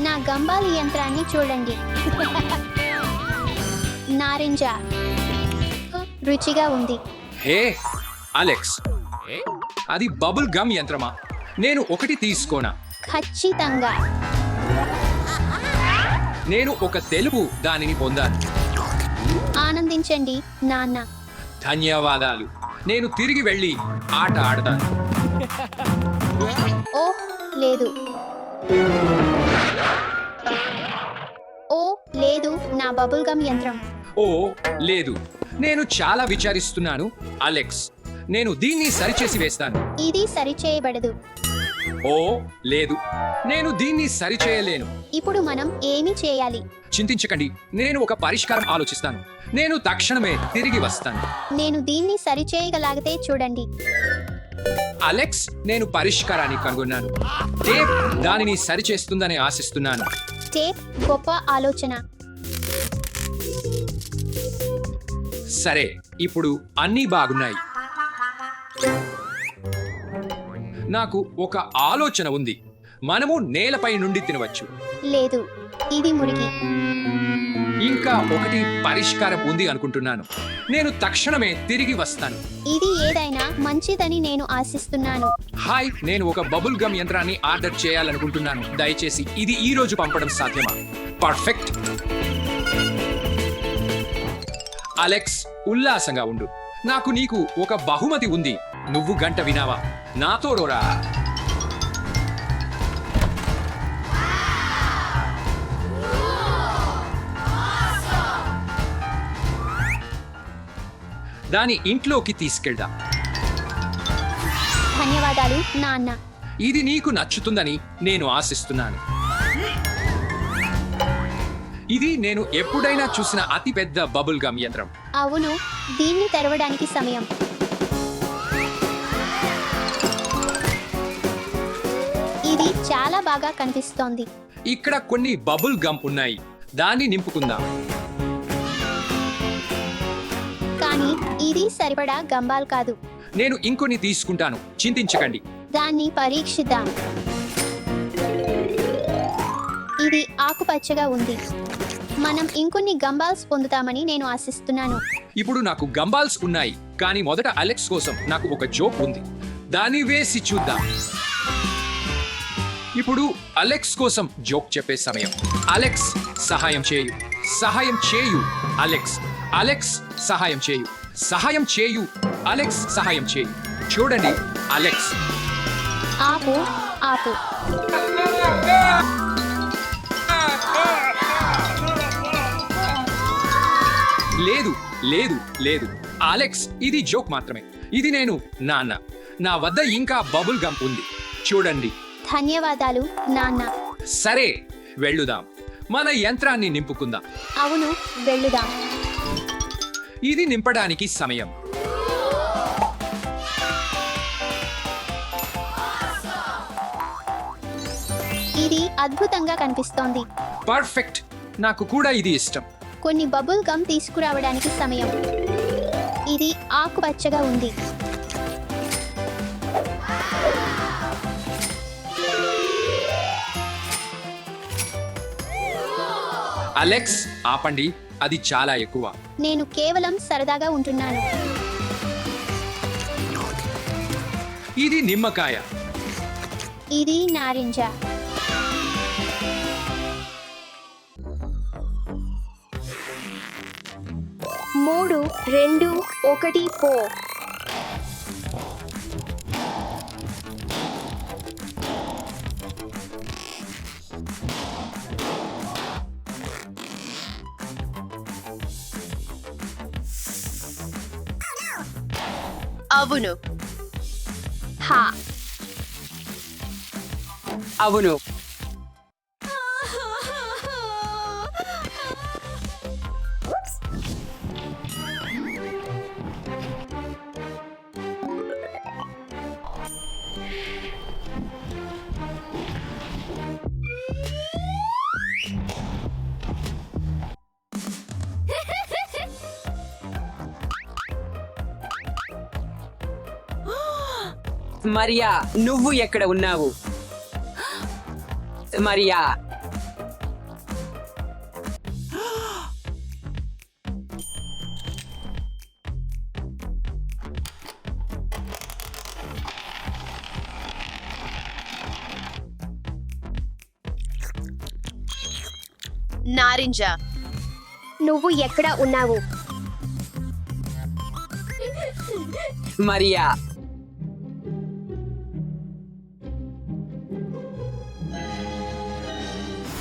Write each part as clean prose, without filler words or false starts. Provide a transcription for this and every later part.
నా గంబాలి యంత్రాన్ని చూడండి. నారింజ రుచిగా ఉంది. హే అలెక్స్, అది బబుల్ గమ్ యంత్రమా? నేను ఒకటి తీసుకోనా? ఖచ్చితంగా. నేను ఒక తెలుపు దానిని పొందాను. ఆనందించండి నాన్న. ధన్యవాదాలు. నేను తిరిగి వెళ్ళి ఆట ఆడతాను. ఓహ్ లేదు, ఓ లేదు, నా బబుల్ గమ్ యంత్రం. ఓ లేదు, నేను చాలా విచారిస్తున్నాను అలెక్స్. నేను దీన్ని సరిచేసి వేస్తాను. ఇది సరిచేయబడదు. ఓ లేదు, నేను దీన్ని సరిచేయలేను. ఇప్పుడు మనం ఏమి చేయాలి? చింతించకండి, నేను ఒక పరిష్కారం ఆలోచిస్తాను. నేను తక్షణమే తిరిగి వస్తాను. నేను దీన్ని సరిచేయగలిగితే చూడండి. అలెక్స్, నేను పరిష్కారాన్ని కనుగొన్నాను. టేప్ దానిని సరిచేస్తుందని ఆశిస్తున్నాను. టేప్ గొప్ప ఆలోచన. సరే, ఇప్పుడు అన్నీ బాగున్నాయి. నాకు ఒక ఆలోచన ఉంది. మనము నేలపై నుండి తినవచ్చు. లేదు, ఇది మురికి. ఇంకా ఒకటి పరిష్కారం ఉంది అనుకుంటున్నాను. నేను తక్షణమే తిరిగి వస్తాను. ఇది ఏదైనా మంచిదని నేను ఆశిస్తున్నాను. హాయ్, నేను ఒక బబుల్ గమ్ యంత్రాన్ని ఆర్డర్ చేయాలనుకుంటున్నాను. దయచేసి ఇది ఈ రోజు పంపడం సాధ్యమా? పర్ఫెక్ట్. అలెక్స్, ఉల్లాసంగా ఉండు. నాకు నీకు ఒక బహుమతి ఉంది. నువ్వు గంట వినావా? నాతో రా. దాని ఇంట్లోకి తీసుకెళ్దాం. ధన్యవాదాలు నాన్న. ఇది నీకు నచ్చుతుందని నేను ఆశిస్తున్నాను. ఇది నేను ఎప్పుడైనా చూసిన అతిపెద్ద బబుల్ గమ్ యంత్రం. అవును, దీన్ని తెరవడానికి సమయం. ఇది చాలా బాగా కనిపిస్తోంది. ఇక్కడ కొన్ని బబుల్ గమ్ ఉన్నాయి. దాన్ని నింపుకుందాం. కానీ ఇది సరిపడా గంబాల్ కాదు. నేను ఇంకొన్ని తీసుకుంటాను. చింతించకండి. దాన్ని పరీక్షిద్దాం. ఇది ఆకుపచ్చగా ఉంది. మనం ఇంకొన్ని గంబాల్స్ పొందుతామని నేను ఆశిస్తున్నాను. ఇప్పుడు నాకు గంబాల్స్ ఉన్నాయి. కానీ మొదట అలెక్స్ కోసం నాకు ఒక జోక్ ఉంది. దాన్ని వేసి చూద్దాం. ఇప్పుడు అలెక్స్ కోసం జోక్ చెప్పే సమయం. అలెక్స్, సహాయం చేయు. సహాయం చేయు అలెక్స్. అలెక్స్, సహాయం చేయు. సహాయం చేయు అలెక్స్. సహాయం చేయు. చూడండి అలెక్స్. ఆపు ఆపు. లేదు లేదు లేదు అలెక్స్, ఇది జోక్ మాత్రమే. ఇది నేను నాన్న. నా వద్ద ఇంకా బబుల్ గమ్ ఉంది. చూడండి. ధన్యవాదాలు నాన్న. సరే, వెళ్ళుదాం. మన యంత్రాన్ని నింపుకుందాం. అవును, వెళ్ళుదాం. ఇది నింపడానికి సమయం. ఇది అద్భుతంగా కనిపిస్తోంది. పర్ఫెక్ట్. నాకు కూడా ఇది ఇష్టం. కొన్ని బబుల్ గమ్ తీసుకురావడానికి సమయం. ఇది ఆకుపచ్చగా ఉంది. అలెక్స్, ఆపండి. అది చాలా ఎక్కువ. నేను కేవలం సరదాగా ఉంటున్నాను. ఇది నిమ్మకాయ. ఇది నారింజ. మూడు, రెండు, ఒకటి, పో. అవును హా. అవును మరియా, నువ్వు ఎక్కడ ఉన్నావు? మరియా, నారింజ. నువ్వు ఎక్కడ ఉన్నావు? మరియా.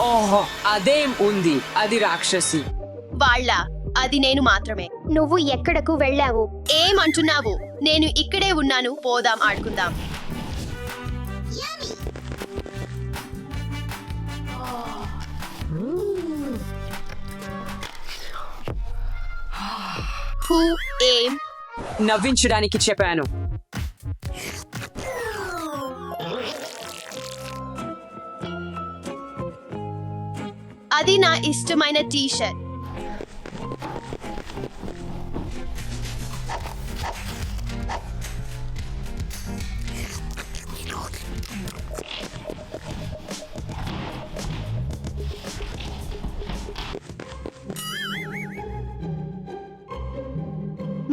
ఓహో, అదేం ఉంది, అది రాక్షసి. వాళ్ళ అది నేను మాత్రమే. నువ్వు ఎక్కడకు వెళ్ళావు? ఏమంటున్నావు? నేను ఇక్కడే ఉన్నాను. పోదాం, ఆడుకుందాం. హూ ఏం? నవ్వించడానికి చెప్పాను. అది నా ఇష్టమైన టీ-షర్ట్.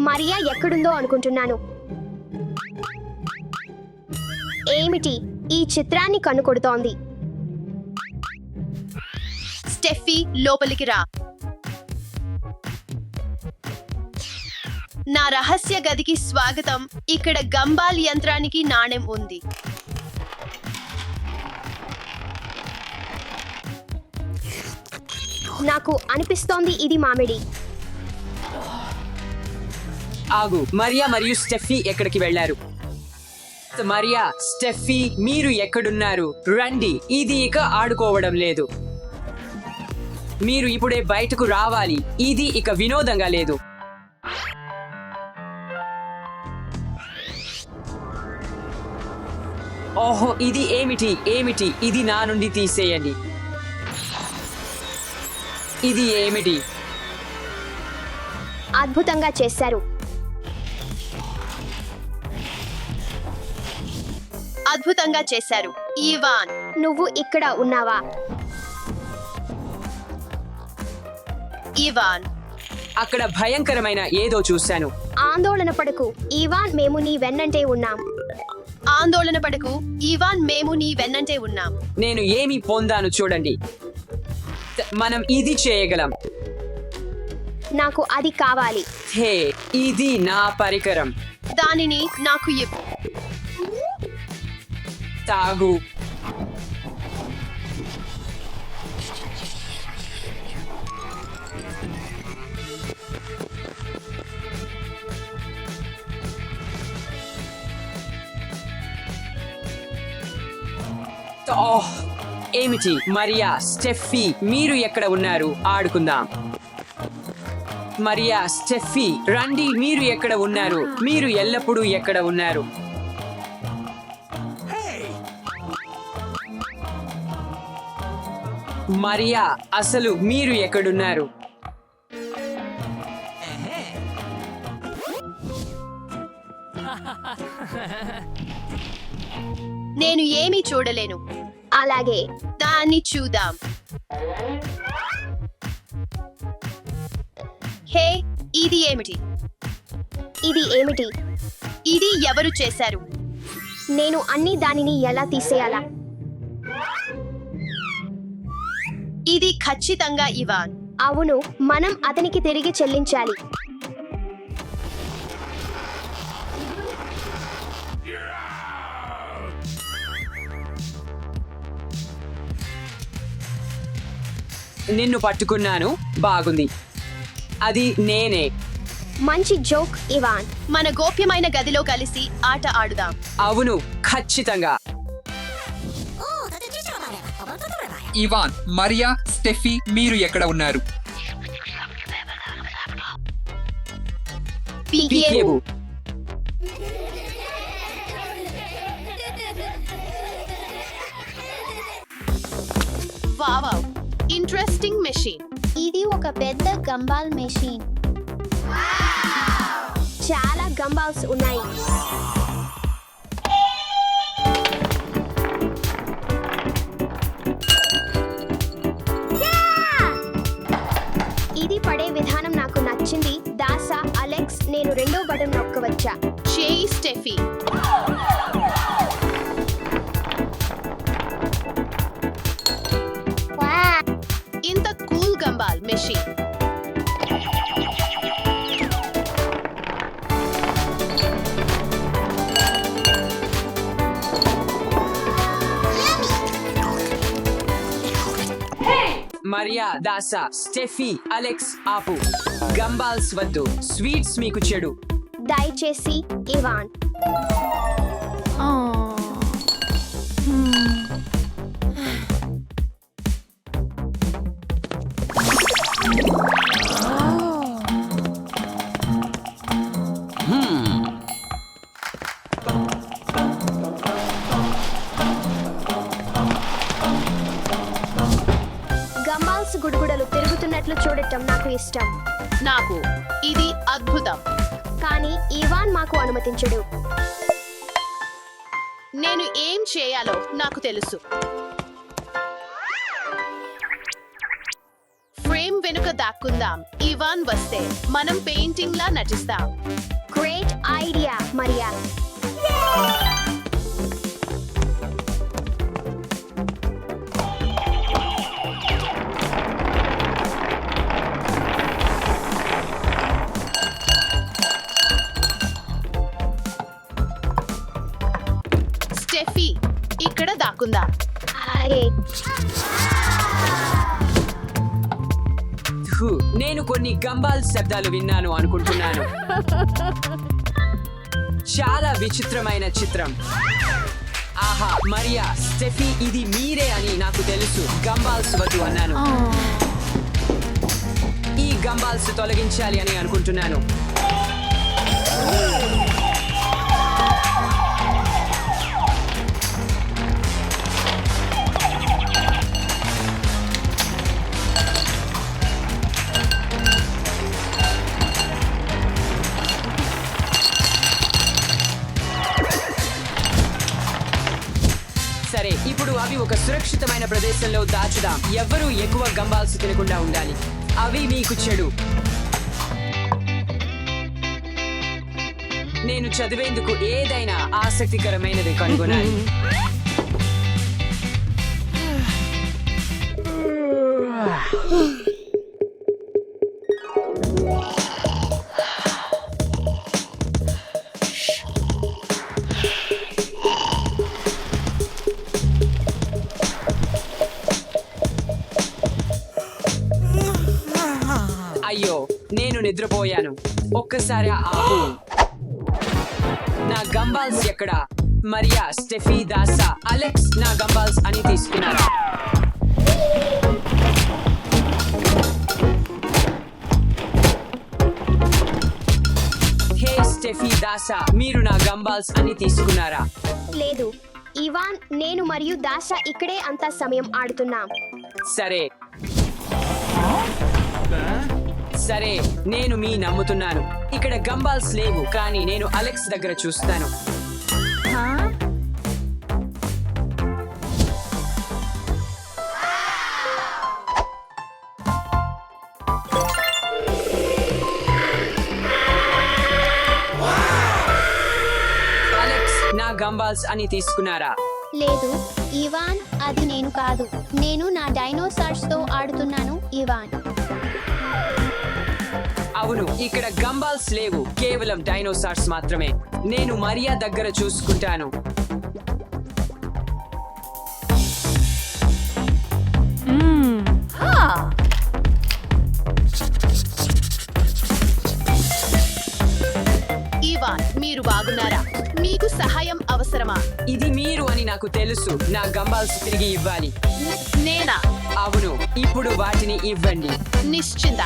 మరియా ఎక్కడుందో అనుకుంటున్నాను. ఏమిటి ఈ చిత్రాన్ని కనుకొడుతోంది? స్టెఫీ, లోపలికి రా. నా రహస్య గదికి స్వాగతం. ఇక్కడ గంబాల్ యంత్రానికి నాణెం ఉంది. నాకు అనిపిస్తోంది ఇది మామిడి. ఆగు, మరియా మరియు స్టెఫీ ఎక్కడికి వెళ్ళారు? మరియా, స్టెఫీ, మీరు ఎక్కడున్నారు? రండి, ఇది ఇక ఆడుకోవడం లేదు. మీరు ఇప్పుడే బయటకు రావాలి. ఇది ఇక వినోదంగా లేదు. ఓహో, ఇది ఏమిటి? ఇది నా నుండి తీసేయండి. ఇది ఏమిటి? అద్భుతంగా చేశారు. అద్భుతంగా చేశారు. ఇవాన్, నువ్వు ఇక్కడ ఉన్నావా? ఇవాన్, అక్కడ భయంకరమైన ఏదో చూశాను. ఆందోళన పడకు ఇవాన్, మేము నీ వెన్నంటే ఉన్నాం. ఆందోళన పడకు ఇవాన్, మేము నీ వెన్నంటే ఉన్నాం. నేను ఏమి పొందాను చూడండి. మనం ఇది చేయగలం. నాకు అది కావాలి. హే, ఇది నా పరికరం. దానిని నాకు ఇవ్వు. తాగు. ఓహ్, ఏమిటి? మరియా, స్టెఫీ, మీరు ఎక్కడ ఉన్నారు? ఆడుకుందాం. మరియా, స్టెఫీ, రండి. మీరు ఎక్కడ ఉన్నారు? మీరు ఎల్లప్పుడూ ఎక్కడ ఉన్నారు? మరియా, అసలు మీరు ఎక్కడున్నారు? నేను ఏమీ చూడలేను. అలాగే దాన్ని చూద్దాం. హే, ఇది ఏమిటి? ఇది ఏమిటి? ఇది ఎవరు చేశారు? నేను అన్ని దానిని ఎలా తీసేయాలా? ఇది ఖచ్చితంగా ఇవాన్. అవును, మనం అతనికి తిరిగి చెల్లించాలి. నిన్ను పట్టుకున్నాను. బాగుంది. అది నేనే. మంచి జోక్ ఇవాన్. మన గోప్యమైన గదిలో కలిసి ఆట ఆడుదాం. అవును, ఖచ్చితంగా. ఇవాన్, మరియా, స్టెఫీ, మీరు ఎక్కడ ఉన్నారు? పీకేవు. Wow, interesting machine. ఇది ఒక పెద్ద గంబాల్ మెషిన్. చాలా గంబాల్స్ ఉన్నాయి. ఇది పడే విధానం నాకు నచ్చింది. దాసా, అలెక్స్, నేను రెండో బటన్ నొక్కవచ్చా? చేయి స్టెఫీ. ఇంత cool machine. Mariya, దాసా, Steffi, Alex ఆపు. గంబాల్స్ వద్దు, స్వీట్స్ మీకు చెడు. దయచేసి ఇవాన్. గంబాల్స్ గుడుగుడలు తిరుగుతున్నట్లు చూడటం నాకు ఇష్టం. నాకు ఇది అద్భుతం. కానీ ఇవాన్ మాకు అనుమతించడు. నేను ఏం చేయాలో నాకు తెలుసు. ఫ్రేమ్ వెనుక దాక్కుందాం. ఇవాన్ వస్తే మనం పెయింటింగ్ లా నటిస్తాం. Great idea Maria. స్టెఫీ, ఇక్కడ దాక్కుందా. అరే హు, నేను కొన్ని గంబాల్ శబ్దాలు విన్నాను అనుకుంటున్నాను. చాలా విచిత్రమైన చిత్రం. ఆహా, మరియా, స్టెఫీ, ఇది మీరే అని నాకు తెలుసు. గంబాల్స్ వద్దు అన్నాను. ఈ గంబాల్స్ తొలగించాలి అని అనుకుంటున్నాను. సరే, ఇప్పుడు అవి ఒక సురక్షితమైన ప్రదేశంలో దాచుదాం. ఎవ్వరూ ఎక్కువ గంబాల్స్ తినకుండా ఉండాలి. అవి మీకు చెడు. నేను చదివేందుకు ఏదైనా ఆసక్తికరమైనది కనుగొనాలి. అయ్యో, నేను నిద్రపోయాను. ఒక్కసారి ఆపు. నా గంబాల్స్ ఎక్కడా? మరియా, స్టెఫీ, దాసా, అలెక్స్ నా గంబాల్స్ అని తీసుకున్నారా? హే స్టెఫీ, దాసా, మీరు నా గంబాల్స్ అని తీసుకున్నారా? లేదు ఇవాన్, నేను మరియు దాసా ఇక్కడే అంతా సమయం ఆడుతున్నాం. సరే సరే, నేను మీ నమ్ముతున్నాను. ఇక్కడ గంబాల్స్ లేవు, కానీ నేను అలెక్స్ దగ్గర చూస్తాను. అలెక్స్ నా గంబాల్స్ అని తీసుకున్నారా? లేదు ఇవాన్, అది నేను కాదు. నేను నా డైనోసార్స్ తో ఆడుతున్నాను ఇవాన్. అవును, ఇక్కడ గంబాల్స్ లేవు, కేవలం డైనోసార్స్ మాత్రమే. నేను మరియా దగ్గర చూసుకుంటాను. ఇవాన్, మీరు బాగున్నారా? మీకు సహాయం అవసరమా? ఇది మీరు అని నాకు తెలుసు. నా గంబాల్స్ తిరిగి ఇవ్వాలి. నేనా? అవును, ఇప్పుడు వాటిని ఇవ్వండి. నిశ్చింత.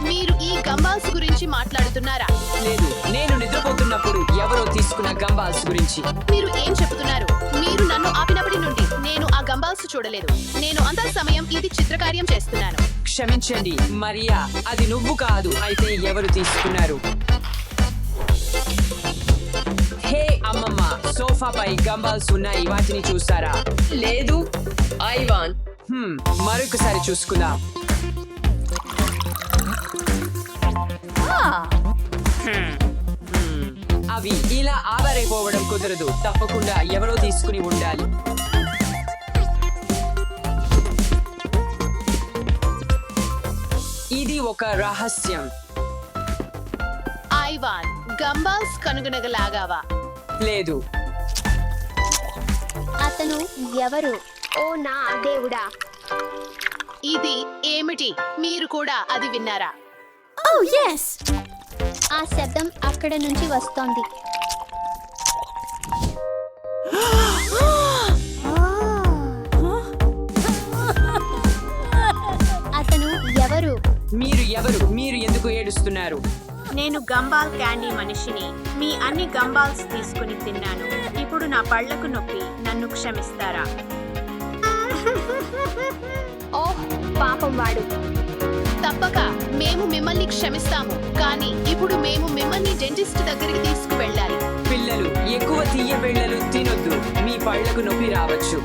మీరు ఈ గంబాల్స్ గురించి మాట్లాడుతున్నారా? లేదు, నేను నిద్రపోతున్నప్పుడు ఎవరో తీసుకున్న గంబాల్స్ గురించి. మీరు ఏం చెబుతున్నారు? మీరు నన్ను ఆపినప్పటి నుండి నేను ఆ గంబాల్స్ చూడలేదు. నేను అంత సమయం ఇది చిత్రకార్యం చేస్తున్నాను. క్షమించండి మరియా, అది నువ్వు కాదు. అయితే ఎవరు తీసుకున్నారు? హే అమ్మమ్మ, సోఫాపై గంబాల్స్ ఉన్నాయి, వాటిని చూసారా? లేదు ఐవాన్. మరొకసారి చూసుకుందాం. అవి ఇలా ఆవరైపోవడం కుదరదు. తప్పకుండా ఎవరో తీసుకుని ఉండాలి. ఒక రహస్యం. ఐవాన్, గంబాల్స్ కనుగొనగలాగావా? లేదు. అతను ఎవరు? ఓ నా దేవుడా! ఇది ఏమిటి? మీరు కూడా అది విన్నారా? ఆ శబ్దం అక్కడ నుంచి వస్తోంది. అతను ఎవరు? మీరు ఎవరు? మీరు ఎందుకు ఏడుస్తున్నారు? నేను గంబాల్ క్యాండీ మనిషిని. మీ అన్ని గంబాల్స్ తీసుకుని తిన్నాను. ఇప్పుడు నా పళ్లకు నొప్పి. నన్ను క్షమిస్తారా? ఓహ్ పాపం వాడు. తప్పక మేము మిమ్మల్ని క్షమిస్తాము, కానీ ఇప్పుడు మేము మిమ్మల్ని డెంటిస్ట్ దగ్గరికి తీసుకువెళ్ళాలి. పిల్లలు ఎక్కువ తీయ బిళ్ళలు తినొద్దు, మీ పళ్లకు నొప్పి రావచ్చు.